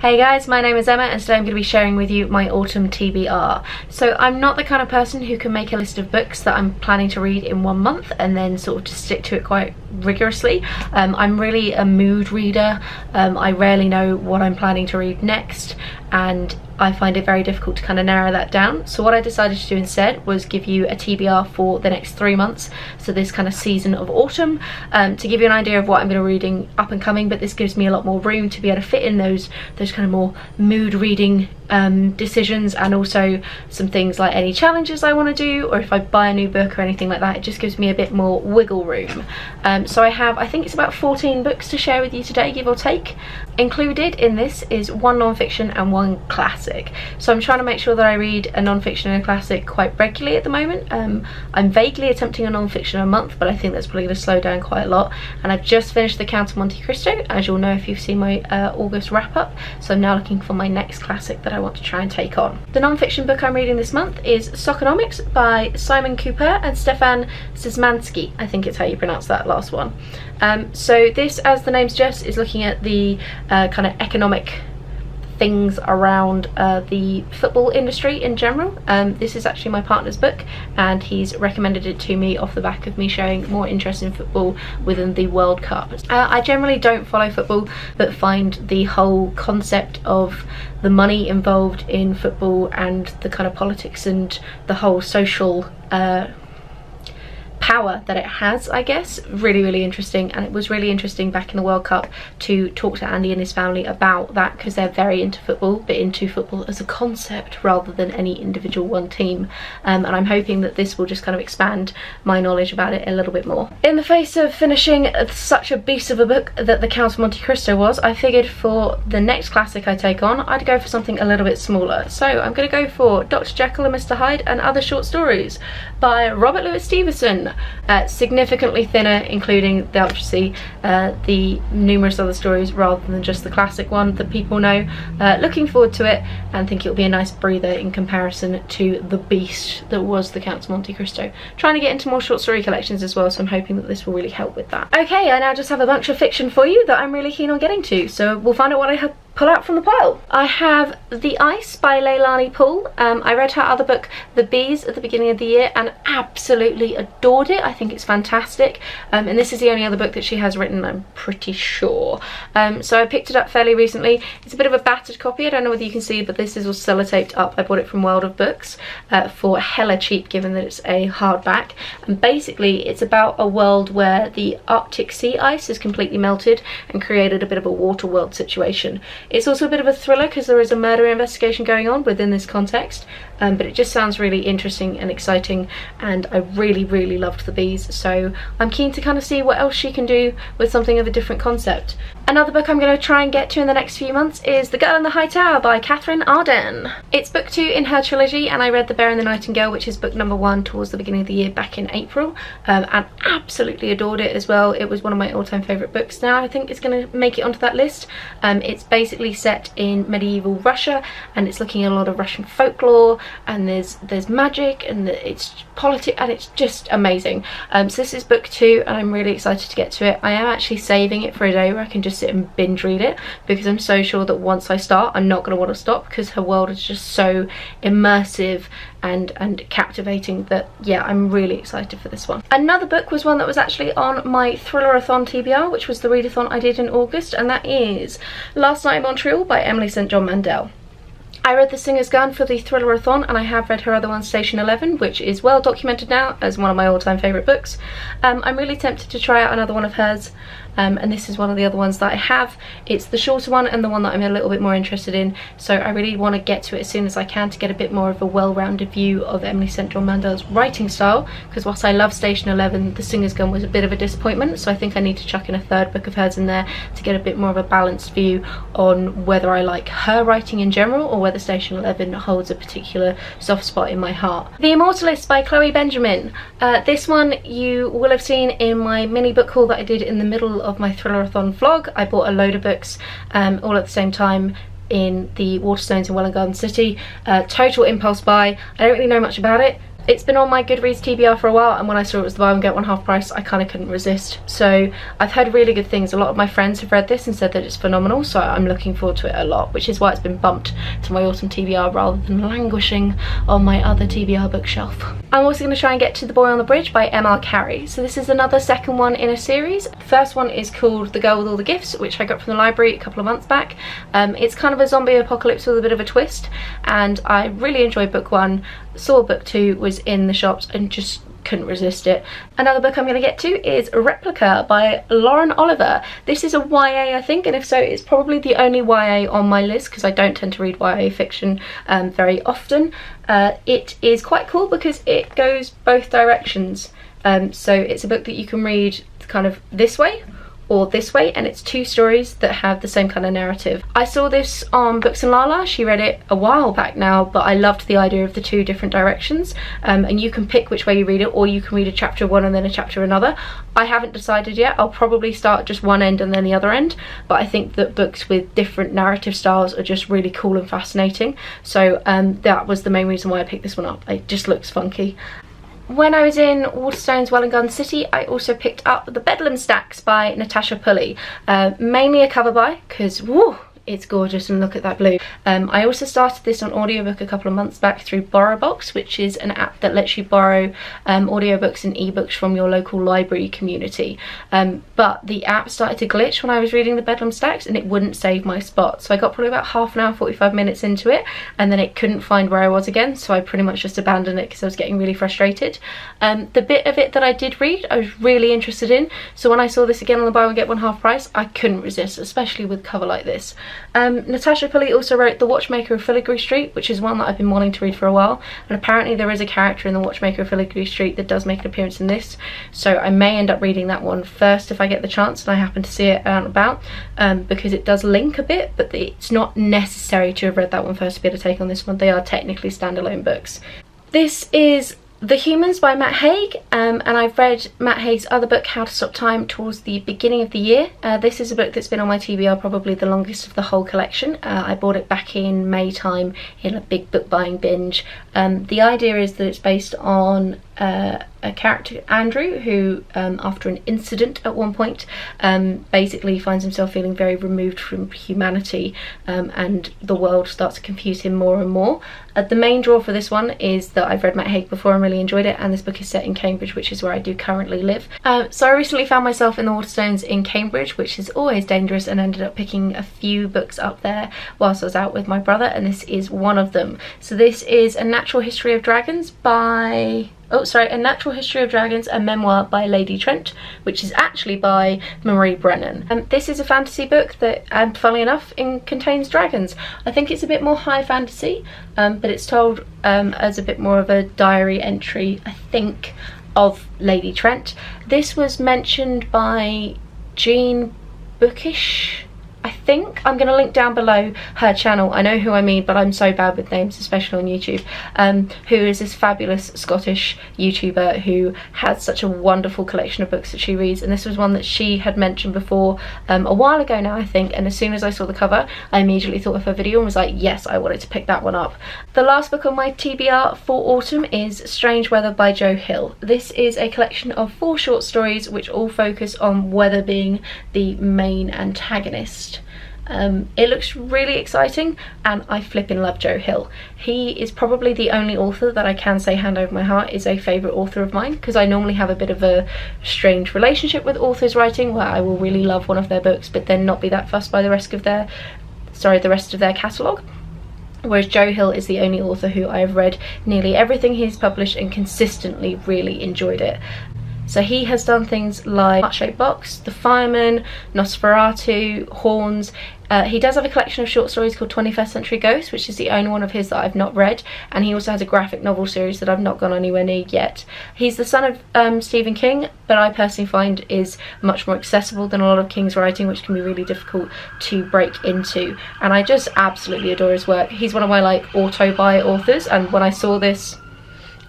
Hey guys, my name is Emma and today I'm going to be sharing with you my autumn TBR. So I'm not the kind of person who can make a list of books that I'm planning to read in 1 month and then sort of just stick to it quite rigorously. I'm really a mood reader. I rarely know what I'm planning to read next, and I find it very difficult to kind of narrow that down. So what I decided to do instead was give you a TBR for the next 3 months, so this kind of season of autumn, to give you an idea of what I'm going to be reading up and coming, but this gives me a lot more room to be able to fit in those kind of more mood reading decisions, and also some things like any challenges I want to do, or if I buy a new book or anything like that. It just gives me a bit more wiggle room. So I think it's about 14 books to share with you today, give or take. Included in this is 1 non-fiction and 1 classic. So I'm trying to make sure that I read a non-fiction and a classic quite regularly at the moment. I'm vaguely attempting a non-fiction a month, but I think that's probably going to slow down quite a lot. And I've just finished The Count of Monte Cristo, as you'll know if you've seen my August wrap up. So I'm now looking for my next classic that I want to try and take on. The non-fiction book I'm reading this month is Soccernomics by Kuper and Stefan Szymanski. I think it's how you pronounce that last one. So this, as the name suggests, is looking at the kind of economic things around the football industry in general. This is actually my partner's book, and he's recommended it to me off the back of me showing more interest in football within the World Cup. I generally don't follow football, but find the whole concept of the money involved in football and the kind of politics and the whole social power that it has, I guess, really interesting. And it was really interesting back in the World Cup to talk to Andy and his family about that, because they're very into football, but into football as a concept rather than any individual one team. And I'm hoping that this will just kind of expand my knowledge about it a little bit more. In the face of finishing such a beast of a book that The Count of Monte Cristo was, I figured for the next classic I take on, I'd go for something a little bit smaller. So I'm going to go for Dr. Jekyll and Mr. Hyde and Other Short Stories by Robert Louis Stevenson. Significantly thinner, including the numerous other stories rather than just the classic one that people know. Looking forward to it, and think it'll be a nice breather in comparison to the beast that was The Count of Monte Cristo. Trying to get into more short story collections as well, so I'm hoping that this will really help with that. Okay, I now just have a bunch of fiction for you that I'm really keen on getting to, so we'll find out what I have pull out from the pile. I have The Ice by Laline Paull. I read her other book, The Bees, at the beginning of the year and absolutely adored it. I think it's fantastic, and this is the only other book that she has written, I'm pretty sure. So I picked it up fairly recently. It's a bit of a battered copy, I don't know whether you can see, but this is all sellotaped up. I bought it from World of Books for hella cheap, given that it's a hardback, and basically it's about a world where the Arctic sea ice has completely melted and created a bit of a water world situation. It's also a bit of a thriller because there is a murder investigation going on within this context, but it just sounds really interesting and exciting, and I really loved The Bees, so I'm keen to kind of see what else she can do with something of a different concept. Another book I'm going to try and get to in the next few months is The Girl in the High Tower by Katherine, Arden. It's book 2 in her trilogy, and I read The Bear and the Nightingale, which is book number 1, towards the beginning of the year back in April, and absolutely adored it as well. It was one of my all-time favourite books. Now I think it's going to make it onto that list. It's basically set in medieval Russia, and it's looking at a lot of Russian folklore, and there's magic, and it's politics, and it's just amazing. So this is book 2, and I'm really excited to get to it. I am actually saving it for a day where I can just sit and binge read it, because I'm so sure that once I start I'm not going to want to stop, because her world is just so immersive and captivating that, yeah, I'm really excited for this one. Another book was one that was actually on my Thrillerathon TBR, which was the readathon I did in August, and that is Last Night in Montreal by Emily St. John Mandel. I read The Singer's Gun for the Thrillerathon, and I have read her other one, Station 11, which is well documented now as one of my all-time favourite books. I'm really tempted to try out another one of hers, and this is one of the other ones that I have. It's the shorter one and the one that I'm a little bit more interested in, so I really want to get to it as soon as I can to get a bit more of a well-rounded view of Emily St. John Mandel's writing style, because whilst I love Station 11, The Singer's Gun was a bit of a disappointment, so I think I need to chuck in a third book of hers in there to get a bit more of a balanced view on whether I like her writing in general or whether Station 11 holds a particular soft spot in my heart. The Immortalists by Chloe Benjamin. This one you will have seen in my mini book haul that I did in the middle of my Thrillerathon vlog. I bought a load of books all at the same time in the Waterstones in Welwyn Garden City. Total impulse buy. I don't really know much about it. It's been on my Goodreads TBR for a while, and when I saw it was the buy one get one half price, I kind of couldn't resist. So I've heard really good things. A lot of my friends have read this and said that it's phenomenal, so I'm looking forward to it a lot, which is why it's been bumped to my autumn TBR rather than languishing on my other TBR bookshelf. I'm also going to try and get to The Boy on the Bridge by R Carey. So this is another second one in a series. The first one is called The Girl with All the Gifts, which I got from the library a couple of months back. It's kind of a zombie apocalypse with a bit of a twist, and I really enjoyed book one. Saw book two was in the shops and just couldn't resist it. Another book I'm going to get to is Replica by Lauren Oliver. This is a YA, I think, and if so, it's probably the only YA on my list because I don't tend to read YA fiction very often. It is quite cool because it goes both directions. So it's a book that you can read kind of this way or this way, and it's two stories that have the same kind of narrative. I saw this on Books and Lala. She read it a while back now, but I loved the idea of the two different directions, and you can pick which way you read it, or you can read a chapter one and then a chapter another. I haven't decided yet. I'll probably start just one end and then the other end, but I think that books with different narrative styles are just really cool and fascinating. So that was the main reason why I picked this one up. It just looks funky. When I was in Waterstones, Wellington City, I also picked up the Bedlam stacks by Natasha Pulley. Mainly a cover buy, because woo, it's gorgeous, and look at that blue. I also started this on audiobook a couple of months back through BorrowBox, which is an app that lets you borrow audiobooks and ebooks from your local library community. But the app started to glitch when I was reading the Bedlam stacks, and it wouldn't save my spot. So I got probably about half an hour, 45 minutes into it, and then it couldn't find where I was again, so I pretty much just abandoned it because I was getting really frustrated. The bit of it that I did read, I was really interested in, so when I saw this again on the buy one get one half price, I couldn't resist, especially with cover like this. Natasha Pulley also wrote The Watchmaker of Filigree Street, which is one that I've been wanting to read for a while, and apparently there is a character in The Watchmaker of Filigree Street that does make an appearance in this, so I may end up reading that one first if I get the chance and I happen to see it out and about, because it does link a bit, but it's not necessary to have read that one first to be able to take on this one. They are technically standalone books. This is The Humans by Matt Haig, and I've read Matt Haig's other book, How to Stop Time, towards the beginning of the year. This is a book that's been on my TBR probably the longest of the whole collection. I bought it back in May time in a big book buying binge. The idea is that it's based on a character, Andrew, who after an incident at one point basically finds himself feeling very removed from humanity, and the world starts to confuse him more and more. The main draw for this one is that I've read Matt Haig before and really enjoyed it, and this book is set in Cambridge, which is where I do currently live. So I recently found myself in the Waterstones in Cambridge, which is always dangerous, and ended up picking a few books up there whilst I was out with my brother, and this is one of them. So this is A Natural History of Dragons by... A Natural History of Dragons, a memoir by Lady Trent, which is actually by Marie Brennan. This is a fantasy book that, funnily enough, contains dragons. I think it's a bit more high fantasy, but it's told as a bit more of a diary entry, I think, of Lady Trent. This was mentioned by Jean Bookish, I think. I'm going to link down below her channel. I know who I mean, but I'm so bad with names, especially on YouTube. Who is this fabulous Scottish YouTuber who has such a wonderful collection of books that she reads, and this was one that she had mentioned before a while ago now, I think, and as soon as I saw the cover I immediately thought of her video and was like, yes, I wanted to pick that one up. The last book on my TBR for autumn is Strange Weather by Joe Hill. This is a collection of 4 short stories which all focus on weather being the main antagonist. It looks really exciting, and I flipping love Joe Hill. He is probably the only author that I can say hand over my heart is a favourite author of mine, because I normally have a bit of a strange relationship with authors writing, where I will really love one of their books but then not be that fussed by the rest of their catalogue. Whereas Joe Hill is the only author who I have read nearly everything he's published and consistently really enjoyed it. So he has done things like Heart-Shaped Box, The Fireman, Nosferatu, Horns. He does have a collection of short stories called 21st Century Ghosts, which is the only one of his that I've not read, and he also has a graphic novel series that I've not gone anywhere near yet. He's the son of Stephen King, but I personally find is much more accessible than a lot of King's writing, which can be really difficult to break into, and I just absolutely adore his work. He's one of my like auto-buy authors, and when I saw this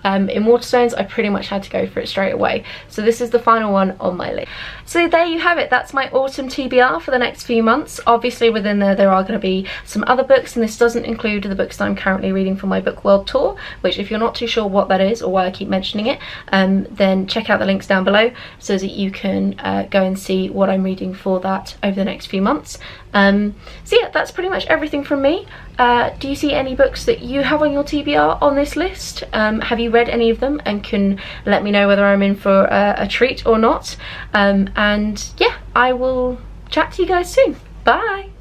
Immortal Stones, I pretty much had to go for it straight away. So this is the final one on my list. So there you have it. That's my autumn TBR for the next few months. Obviously within there are going to be some other books, and this doesn't include the books that I'm currently reading for my book world tour, which if you're not too sure what that is or why I keep mentioning it, then check out the links down below so that you can go and see what I'm reading for that over the next few months. So yeah, that's pretty much everything from me. Do you see any books that you have on your TBR on this list? Have you read any of them, and can let me know whether I'm in for a treat or not? And yeah, I will chat to you guys soon. Bye!